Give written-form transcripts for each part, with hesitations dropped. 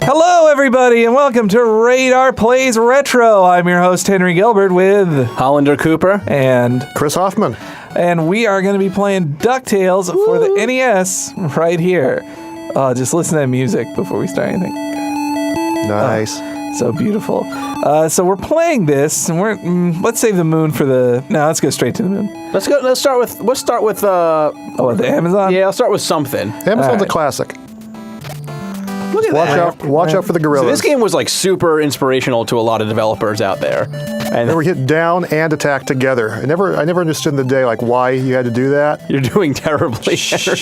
Hello, everybody, and welcome to RadarPlays Retro. I'm your host, Henry Gilbert, with Hollander Cooper and Chris Hoffaman. And we are going to be playing DuckTales for the NES right here. Just listen to that music before we start anything. Nice. So beautiful. So we're playing this, and let's save the moon for the. No, let's go straight to the moon. Let's start with. The Amazon. Yeah, I'll start with something. Amazon's a classic. Look at that. Watch out for the gorillas. So this game was like super inspirational to a lot of developers out there. And they were hit down and attack together. I never understood in the day like why you had to do that. You're doing terribly, Henry.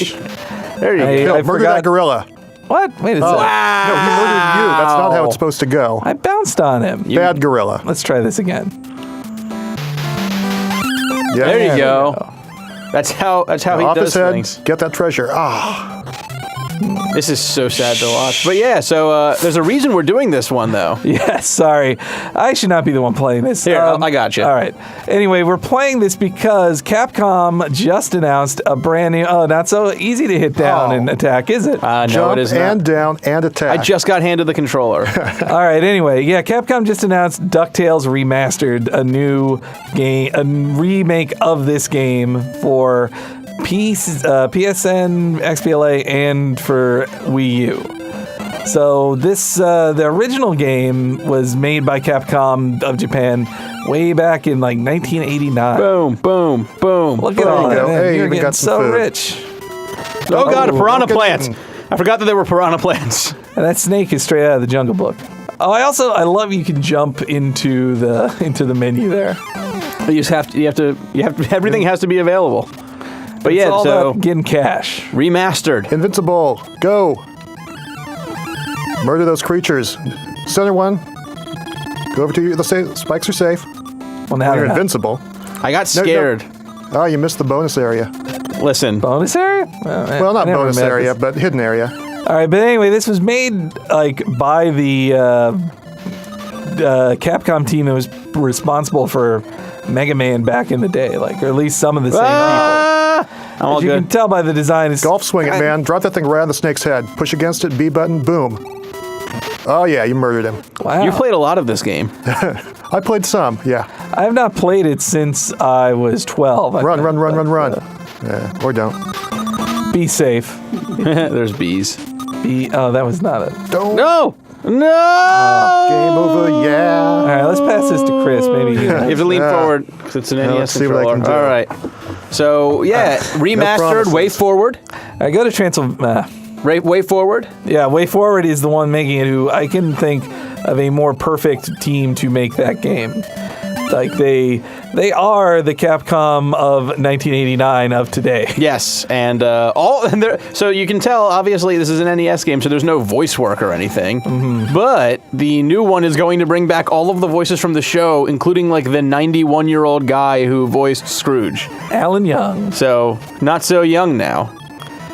There you go. Murder that gorilla. What? Wait a second. Wow. No, he murdered you. That's not how it's supposed to go. I bounced on him. Bad gorilla. Let's try this again. Yeah. There you go. That's how he Off does his head, things. get that treasure. This is so sad to watch. But yeah, so there's a reason we're doing this one, though. Yeah, sorry. I should not be the one playing this. Here, I got you. All right. Anyway, we're playing this because Capcom just announced a brand new... Oh, not so easy to hit down and attack, is it? No, Jump it is not. and down and attack. I just got handed the controller. All right, anyway. Yeah, Capcom just announced DuckTales Remastered, a new game, a remake of this game for... PSN, XBLA, and for Wii U. So this, the original game was made by Capcom of Japan way back in like 1989. Boom, boom, boom. Look at all that. Hey, You're even getting got some so food. rich. Oh god, a piranha plant! I forgot that there were piranha plants. And that snake is straight out of the Jungle Book. Oh, I love you can jump into the menu there. You have to, everything has to be be But It's yeah, all so about getting cash. remastered. Invincible. Go. Murder those creatures. Center one. Go over to you. The spikes are safe. Well, now You're they're not. invincible. I got scared. Oh, you missed the bonus area. Listen, Bonus area? Well, not bonus area, but hidden area. All right, but anyway, this was made like by the Capcom team that was responsible for Mega Man back in the day, like, or at least some of the same people. I'm all As you good. can tell by the design, it's Golf swing it, man. Drop that thing right on the snake's head. Push against it, B button, boom. Oh, yeah, you murdered him. Wow. You played a lot of this game. I played some, yeah. I have not played it since I was 12. Run. Yeah, or don't. Be safe. There's bees. Oh, that was not it. Don't. No! No! Game over, yeah. All right, let's pass this to Chris. Maybe You have to lean forward because it's an Now NES let's see what I controller. can do. All right. So yeah, remastered. promises. Way forward. I go to Transylvania. Way forward. Yeah, Way Forward is the one making it. Who I can think of a more perfect team to make that game. Like they are the Capcom of 1989 of today. Yes, and so you can tell. Obviously, this is an NES game, so there's no voice work or anything. Mm-hmm. But the new one is going to bring back all of the voices from the show, including like the 91-year-old guy who voiced Scrooge. Alan Young. So not so young now.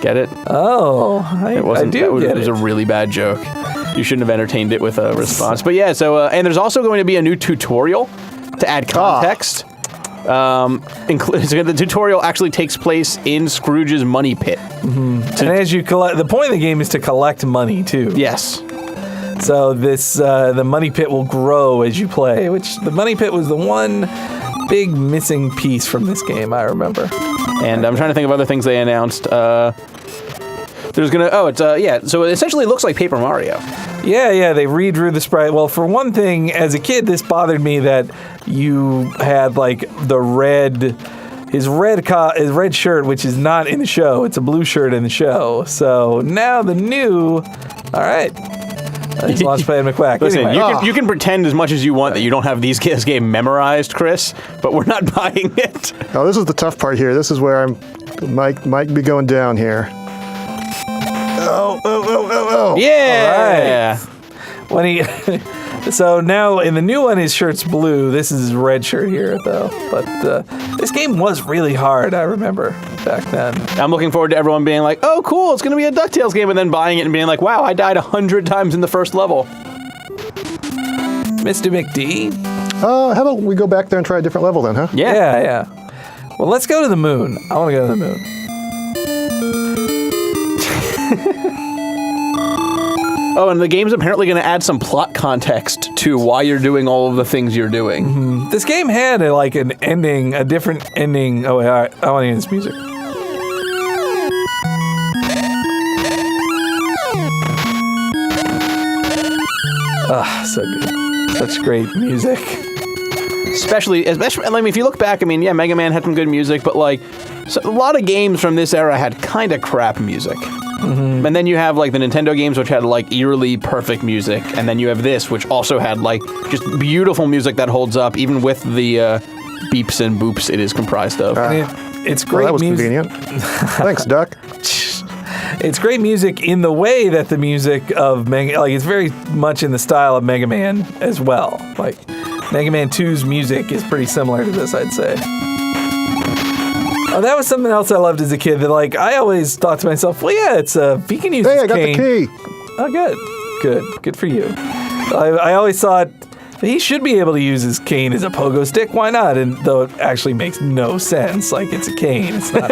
Get it? Oh, I do get It was it. a really bad joke. You shouldn't have entertained it with a response. But yeah, so and there's also going to be a new tutorial to add context. The tutorial actually takes place in Scrooge's money pit. Mm-hmm. And as you collect, the point of the game is to collect money too. Yes. So this the money pit will grow as you play, which the money pit was the one big missing piece from this game, I remember. And I'm trying to think of other things they announced. There's gonna so it essentially looks like Paper Mario. Yeah, they redrew the sprite. Well, for one thing, as a kid, this bothered me that you had like his red shirt, which is not in the show. It's a blue shirt in the show. So now the new. All right. I just lost Pat McQuack. Listen, anyway. you can pretend as much as you want that you don't have this game memorized, Chris, but we're not buying it. Oh, this is the tough part here. This is where might be going down here. Oh. Yeah. When he, so now in the new one, his shirt's blue. This is his red shirt here, though. But this game was really hard. I remember back then. I'm looking forward to everyone being like, "Oh, cool! It's going to be a DuckTales game," and then buying it and being like, "Wow, I died 100 times in the first level." Mr. McD. How about we go back there and try a different level then, huh? Yeah. Well, let's go to the moon. I want to go to the moon. Oh, and the game's apparently going to add some plot context to why you're doing all of the things you're doing. This game had an ending, a different ending. Oh, wait, all right. I want to hear this music. So good. Such great music. Especially, I mean, if you look back, I mean, yeah, Mega Man had some good music, but like, so a lot of games from this era had kind of crap music. And then you have like the Nintendo games, which had like eerily perfect music, and then you have this, which also had like just beautiful music that holds up, even with the beeps and boops it is comprised of. It's great that was music. convenient. Thanks, Duck. It's great music in the way that the music of Mega, like it's very much in the style of Mega Man as well. Like Mega Man 2's music is pretty similar to this, I'd say. Oh, that was something else I loved as a kid. That like I always thought to myself, well, yeah, it's he can use his I got cane. the key. Oh, good for you. I always thought he should be able to use his cane as a pogo stick. Why not? And though it actually makes no sense. Like it's a cane. It's not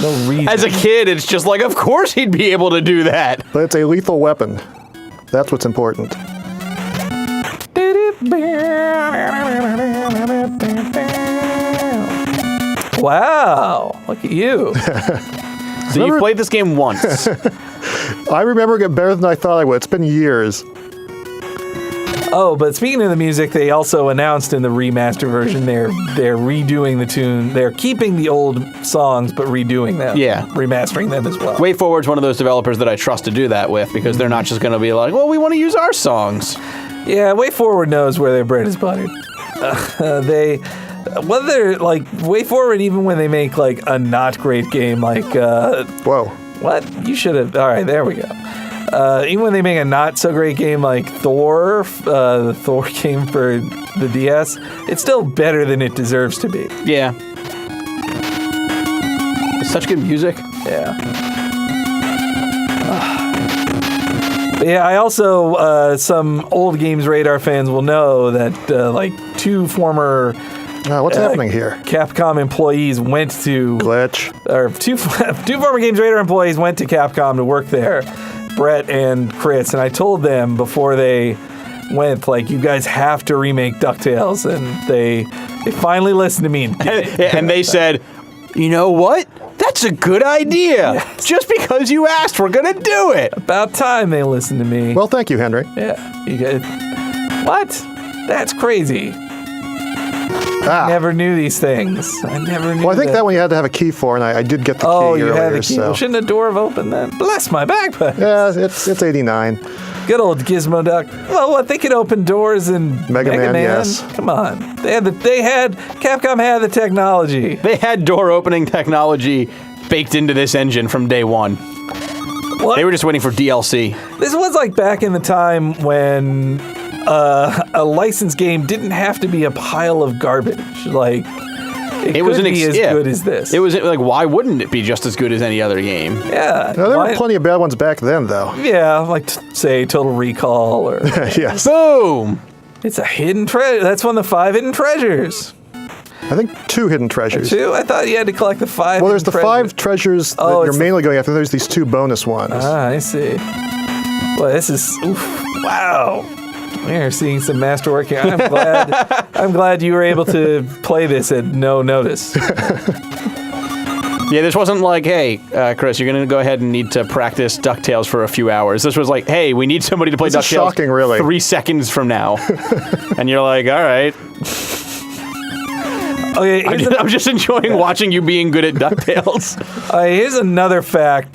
no reason. As a kid, it's just like, of course he'd be able to do that. But it's a lethal weapon. That's what's important. Wow, look at you. So you've played this game once. I remember it better than I thought I would. It's been years. Oh, but speaking of the music, they also announced in the remaster version they're redoing the tune. They're keeping the old songs but redoing them. Yeah. Remastering them as well. WayForward's one of those developers that I trust to do that with, because they're not just going to be like, well, we want to use our songs. Yeah, WayForward knows where their bread is buttered. Whether like WayForward, even when they make like a not great game, like Whoa. what you should have. All right, there we go. Even when they make a not so great game like Thor, the Thor game for the DS, it's still better than it deserves to be. Yeah. It's such good music. Yeah. But yeah, I also, some old Games Radar fans will know that like two former What's happening here? Capcom employees went to Glitch. or two former Games Radar employees went to Capcom to work there, Brett and Chris, and I told them before they went, like, you guys have to remake DuckTales, and they finally listened to me. And they said, you know what? That's a good idea. Yes. Just because you asked, we're going to do it. About time they listened to me. Well, thank you, Henry. Yeah. You guys, what? That's crazy. Never knew these things. I never knew. Well, I think that one you had to have a key for, and I did get the key you earlier. had the key. So. Well, shouldn't the door have opened then? Bless my backpack. Yeah, it's 89. Good old Gizmo Duck. Well, what, they could open doors in Mega Man, yes. Come on. Capcom had the technology. They had door opening technology baked into this engine from day one. What? They were just waiting for DLC. This was like back in the time when a licensed game didn't have to be a pile of garbage. Like, it was could be as good as this. It was like, why wouldn't it be just as good as any other game? Yeah. No, there were plenty of bad ones back then, though. Yeah, like, say, Total Recall or... Yes. Boom! It's a hidden treasure. That's one of the 5 hidden treasures. I think 2 hidden treasures. 2? I thought you had to collect the 5 Well, there's the hidden 5 treasures that Oh, you're it's mainly going after. There's these 2 bonus ones. I see. Well, this is... Oof, wow. We're seeing some masterwork here. I'm glad you were able to play this at no notice. Yeah, this wasn't like, hey, Chris, you're going to go ahead and need to practice DuckTales for a few hours. This was like, hey, we need somebody to play This is DuckTales shocking, really. 3 seconds from now. And you're like, all right. Okay, I'm just enjoying watching you being good at DuckTales. here's another fact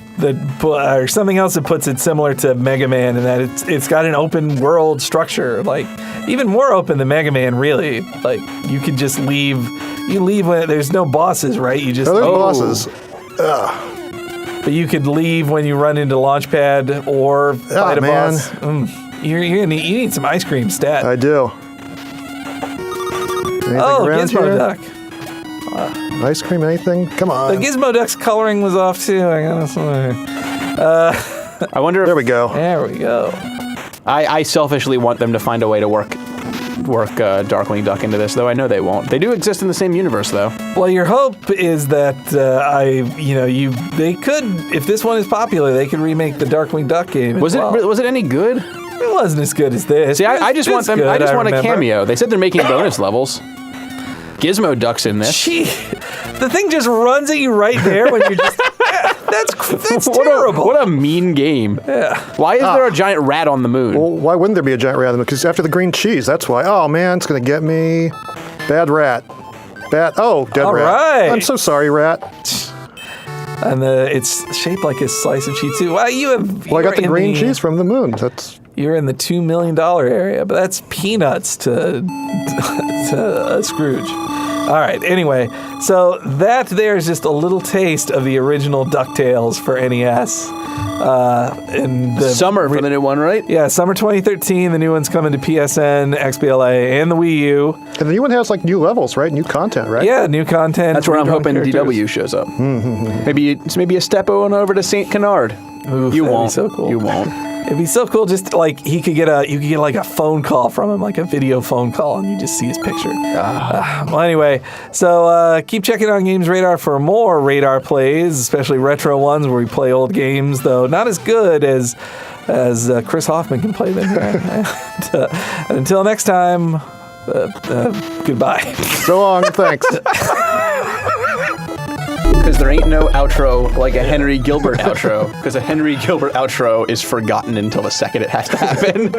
or something else that puts it similar to Mega Man in that it's got an open world structure, like even more open than Mega Man, really. Like you could just leave. You leave when there's no bosses, right? You just There's bosses. But you could leave when you run into Launchpad or fight a boss. You need some ice cream stat. I do. Anything around Gizmo here? Duck. Ice cream, anything? Come on. The Gizmo Duck's coloring was off too. I gotta say. I wonder if... There we go. There we go. I selfishly want them to find a way to work work Darkwing Duck into this, though I know they won't. They do exist in the same universe, though. Well, your hope is that they could, if this one is popular, they could remake the Darkwing Duck game. Was it any good? It wasn't as good as this. See, I just want them. Good, I just want a remember. cameo. They said they're making bonus levels. Gizmo Duck's in this. Gee, the thing just runs at you right there when you're just. That's terrible. What a mean game. Yeah. Why is there a giant rat on the moon? Well, why wouldn't there be a giant rat on the moon? Because after the green cheese, that's why. Oh, man, it's going to get me. Bad rat. Dead All rat. right. I'm so sorry, rat. And it's shaped like a slice of cheese too. Wow, Well, I got the green cheese from the moon. You're in the $2 million area, but that's peanuts to Scrooge. All right, anyway, so that there is just a little taste of the original DuckTales for NES. Summer for the new one, right? Yeah, summer 2013, the new one's coming to PSN, XBLA, and the Wii U. And the new one has like new levels, right? New content, right? Yeah, new content. That's where I'm hoping characters. DW shows up. Maybe a step on over to St. Canard. Oof, You that'd be won't. so cool. You won't. It'd be so cool, just like you could get like a phone call from him, like a video phone call, and you just see his picture. Well, anyway, so keep checking on Games Radar for more Radar plays, especially retro ones where we play old games, though not as good as Chris Hoffaman can play them. And until next time, goodbye. So long, thanks. Because there ain't no outro like a Henry Gilbert outro. Because a Henry Gilbert outro is forgotten until the second it has to happen.